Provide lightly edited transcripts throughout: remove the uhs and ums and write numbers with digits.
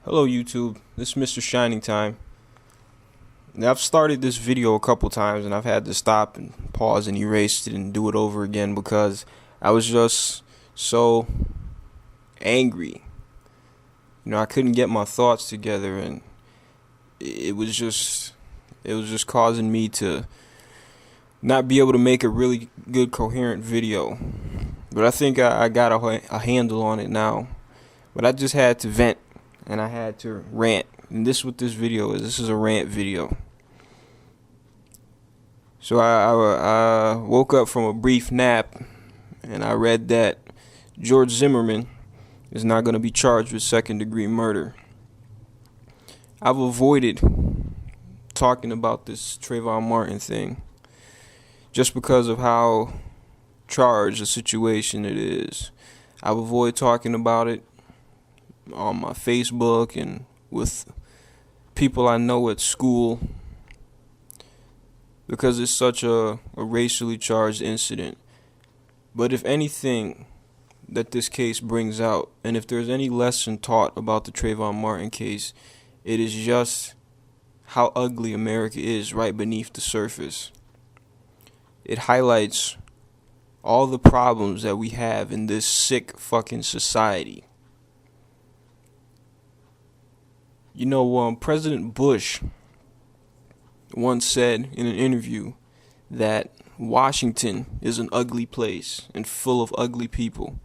Hello YouTube, this is Mr. Shining Time. Now I've started this video a couple times and I've had to stop and pause and erase it and do it over again because I was just so angry. I couldn't get my thoughts together and it was just causing me to not be able to make a really good coherent video. But I think I got a handle on it now. But I just had to vent. And I had to rant. And this is what this video is. This is a rant video. So I woke up from a brief nap and I read that George Zimmerman is not going to be charged with second-degree murder. I've avoided talking about this Trayvon Martin thing just because of how charged a situation it is. I've avoided talking about it on my Facebook and with people I know at school because it's such a racially charged incident. But if anything that this case brings out, and if there's any lesson taught about the Trayvon Martin case, it is just how ugly America is right beneath the surface. It highlights all the problems that we have in this sick fucking society. President Bush once said in an interview that Washington is an ugly place and full of ugly people.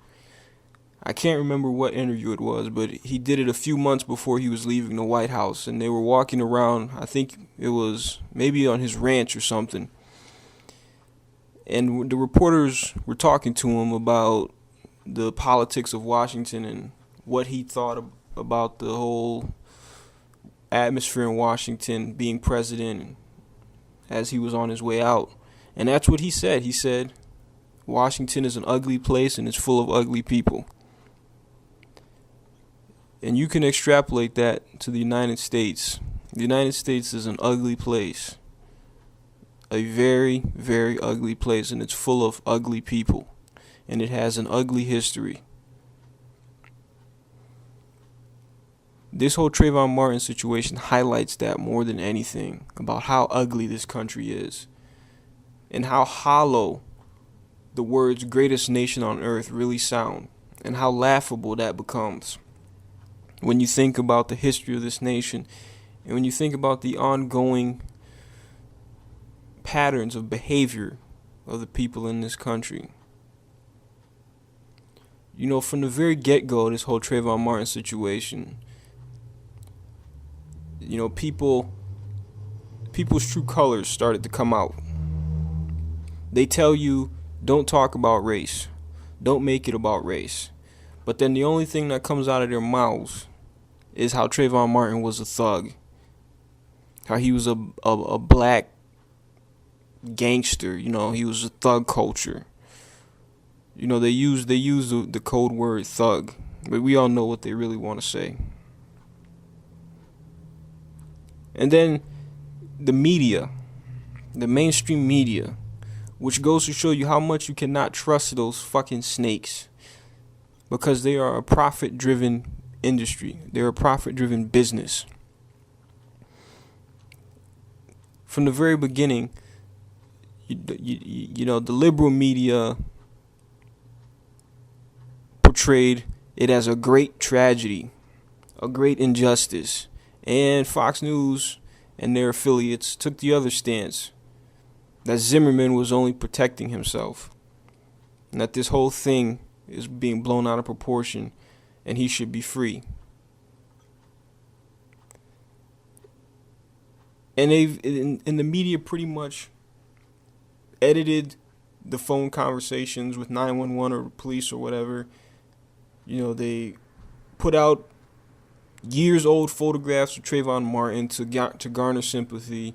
I can't remember what interview it was, but he did it a few months before he was leaving the White House, and they were walking around, I think it was maybe on his ranch or something, and the reporters were talking to him about the politics of Washington and what he thought about the whole atmosphere in Washington, being president as he was on his way out. And that's what he said. He said Washington is an ugly place and it's full of ugly people. And you can extrapolate that to the United States. The United States is an ugly place. A very, very ugly place, and it's full of ugly people. And it has an ugly history. This whole Trayvon Martin situation highlights that more than anything, about how ugly this country is and how hollow the words greatest nation on earth really sound, and how laughable that becomes when you think about the history of this nation and when you think about the ongoing patterns of behavior of the people in this country. From the very get-go, this whole Trayvon Martin situation, people's true colors started to come out. They tell you, don't talk about race. Don't make it about race. But then the only thing that comes out of their mouths is how Trayvon Martin was a thug. How he was a black gangster. He was a thug culture. They use the code word thug. But we all know what they really want to say. And then the media, the mainstream media, which goes to show you how much you cannot trust those fucking snakes, because they are a profit-driven industry. They're a profit-driven business. From the very beginning, the liberal media portrayed it as a great tragedy, a great injustice. And Fox News and their affiliates took the other stance, that Zimmerman was only protecting himself, and that this whole thing is being blown out of proportion and he should be free. And the media pretty much edited the phone conversations with 911 or police or whatever. They put out years old photographs of Trayvon Martin to garner sympathy.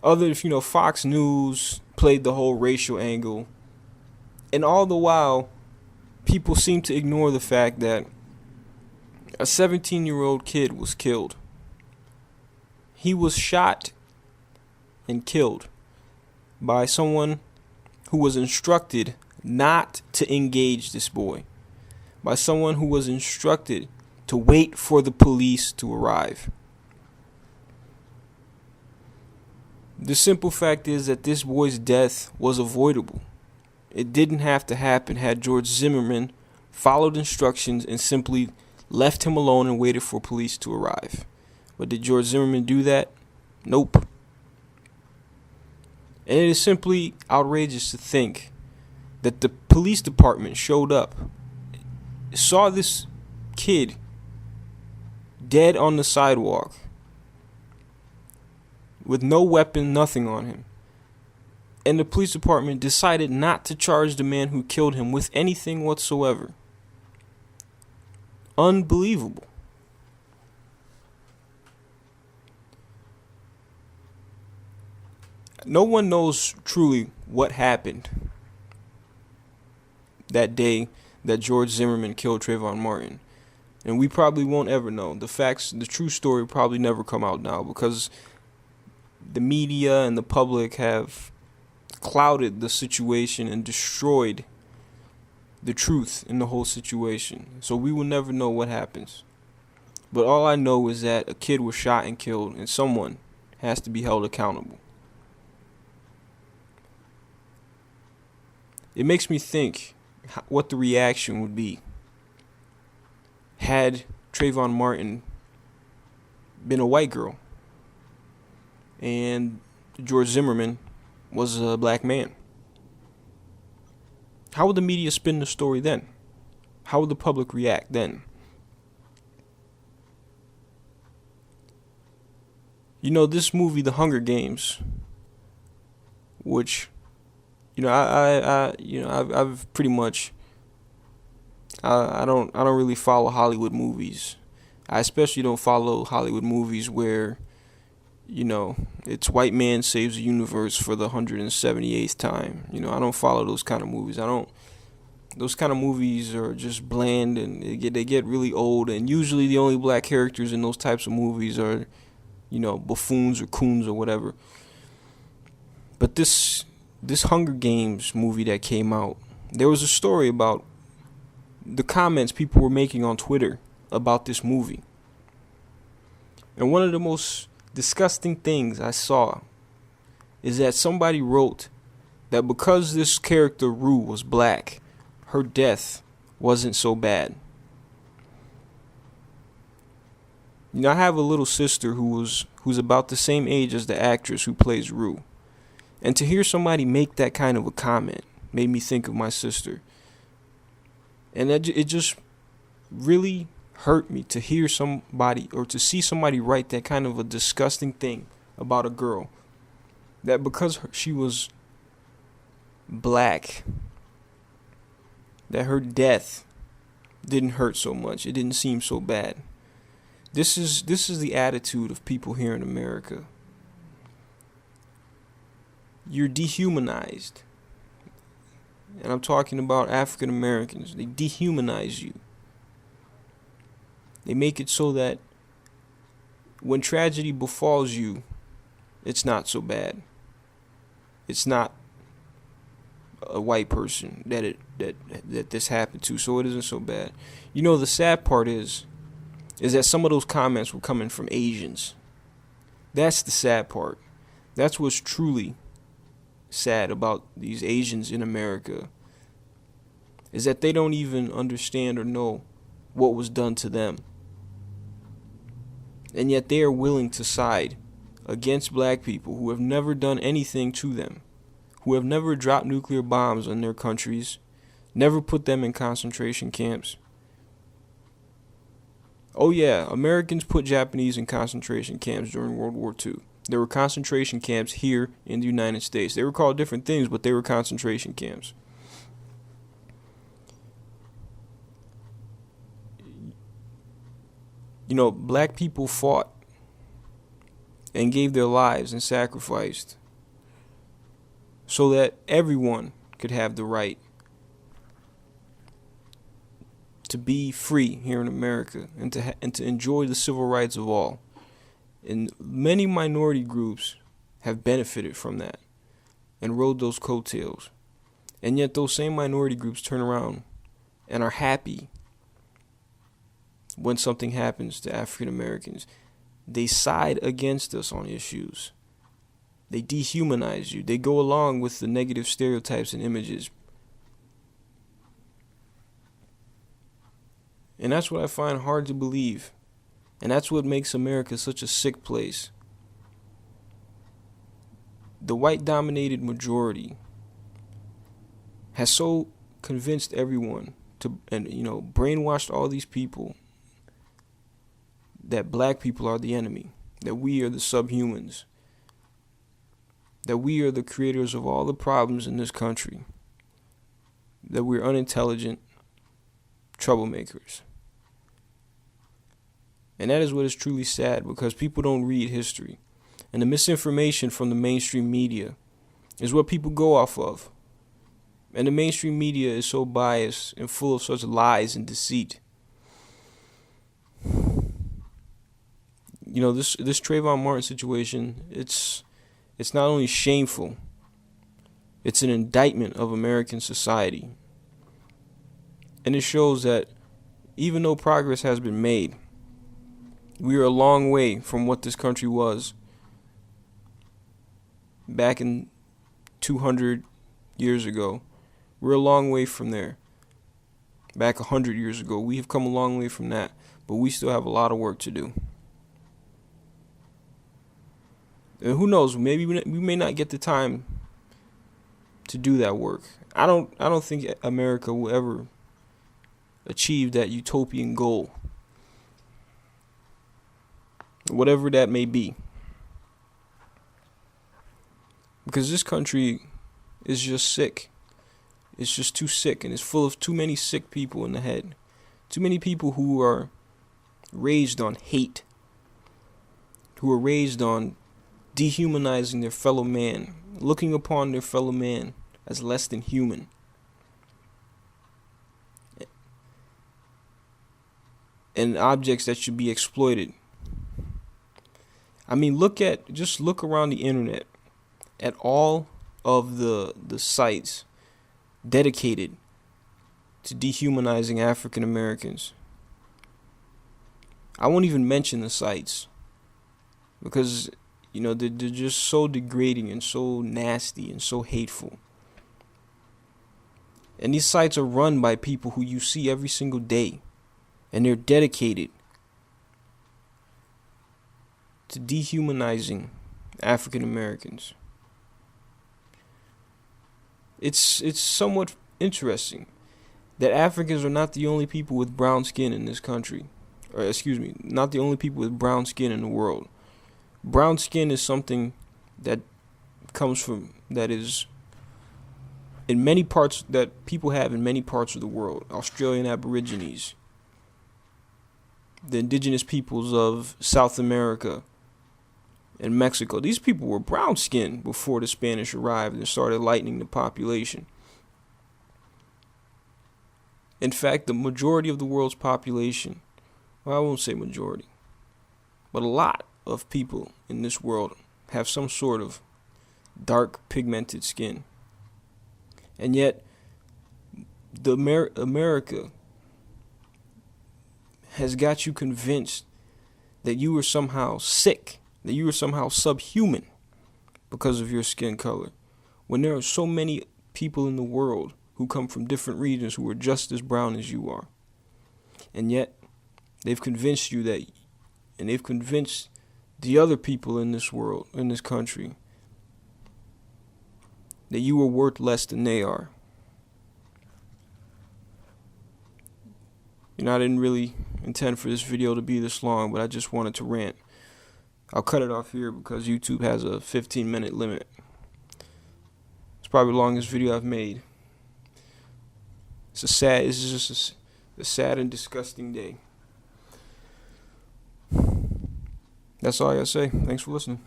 Fox News played the whole racial angle. And all the while, people seem to ignore the fact that a 17-year-old kid was killed. He was shot and killed by someone who was instructed not to engage this boy. By someone who was instructed to wait for the police to arrive. The simple fact is that this boy's death was avoidable. It didn't have to happen had George Zimmerman followed instructions and simply left him alone and waited for police to arrive. But did George Zimmerman do that? Nope. And it is simply outrageous to think that the police department showed up, saw this kid dead on the sidewalk with no weapon, nothing on him, and the police department decided not to charge the man who killed him with anything whatsoever. Unbelievable. No one knows truly what happened that day that George Zimmerman killed Trayvon Martin. And we probably won't ever know. The facts, the true story probably never come out now because the media and the public have clouded the situation and destroyed the truth in the whole situation. So we will never know what happens. But all I know is that a kid was shot and killed, and someone has to be held accountable. It makes me think what the reaction would be had Trayvon Martin been a white girl and George Zimmerman was a black man. How would the media spin the story then? How would the public react then? You know, this movie, The Hunger Games, which, you know, I've pretty much, I don't really follow Hollywood movies. I especially don't follow Hollywood movies where, you know, it's white man saves the universe for the 178th time. You know, I don't follow those kind of movies. Those kind of movies are just bland and they get really old. And usually the only black characters in those types of movies are, you know, buffoons or coons or whatever. But this Hunger Games movie that came out, there was a story about the comments people were making on Twitter about this movie. And one of the most disgusting things I saw is that somebody wrote that because this character Rue was black, her death wasn't so bad. You know, I have a little sister who's about the same age as the actress who plays Rue. And to hear somebody make that kind of a comment made me think of my sister. And it just really hurt me to hear somebody or to see somebody write that kind of a disgusting thing about a girl. That because she was black, that her death didn't hurt so much. It didn't seem so bad. This is the attitude of people here in America. You're dehumanized. And I'm talking about African Americans. They dehumanize you. They make it so that when tragedy befalls you, it's not so bad. It's not a white person that this happened to, so it isn't so bad. You know, the sad part is that some of those comments were coming from Asians. That's the sad part. That's what's truly sad about these Asians in America, is that they don't even understand or know what was done to them. And yet they are willing to side against black people who have never done anything to them, who have never dropped nuclear bombs on their countries, never put them in concentration camps. Oh yeah, Americans put Japanese in concentration camps during World War II. There were concentration camps here in the United States. They were called different things, but they were concentration camps. You know, black people fought and gave their lives and sacrificed so that everyone could have the right to be free here in America and to enjoy the civil rights of all. And many minority groups have benefited from that and rode those coattails. And yet those same minority groups turn around and are happy when something happens to African Americans. They side against us on issues. They dehumanize you. They go along with the negative stereotypes and images. And that's what I find hard to believe. And that's what makes America such a sick place. The white-dominated majority has so convinced everyone to, and brainwashed all these people that black people are the enemy, that we are the subhumans, that we are the creators of all the problems in this country, that we're unintelligent troublemakers. And that is what is truly sad, because people don't read history. And the misinformation from the mainstream media is what people go off of. And the mainstream media is so biased and full of such lies and deceit. This Trayvon Martin situation, it's not only shameful, it's an indictment of American society. And it shows that even though progress has been made, we are a long way from what this country was back in 200 years ago. We're a long way from there. Back 100 years ago, we have come a long way from that, but we still have a lot of work to do. And who knows, maybe we may not get the time to do that work. I don't think America will ever achieve that utopian goal, whatever that may be, because this country is just sick. It's just too sick, and it's full of too many sick people in the head. Too many people who are raised on hate, who are raised on dehumanizing their fellow man, looking upon their fellow man as less than human. And objects that should be exploited. I mean, look around the internet at all of the sites dedicated to dehumanizing African Americans. I won't even mention the sites because they're just so degrading and so nasty and so hateful. And these sites are run by people who you see every single day, and they're dedicated to dehumanizing African Americans. It's somewhat interesting that Africans are not the only people with brown skin in this country. Or not the only people with brown skin in the world. Brown skin is something that is in many parts, that people have in many parts of the world. Australian Aborigines, the indigenous peoples of South America and Mexico. These people were brown skinned before the Spanish arrived and started lightening the population. In fact, the majority of the world's population, well, I won't say majority, but a lot of people in this world have some sort of dark pigmented skin. And yet, America has got you convinced that you were somehow sick, that you were somehow subhuman because of your skin color, when there are so many people in the world who come from different regions who are just as brown as you are. And yet, they've convinced you that, and they've convinced the other people in this world, in this country, that you are worth less than they are. I didn't really intend for this video to be this long, but I just wanted to rant. I'll cut it off here because YouTube has a 15-minute limit. It's probably the longest video I've made. It's just a sad and disgusting day. That's all I gotta say. Thanks for listening.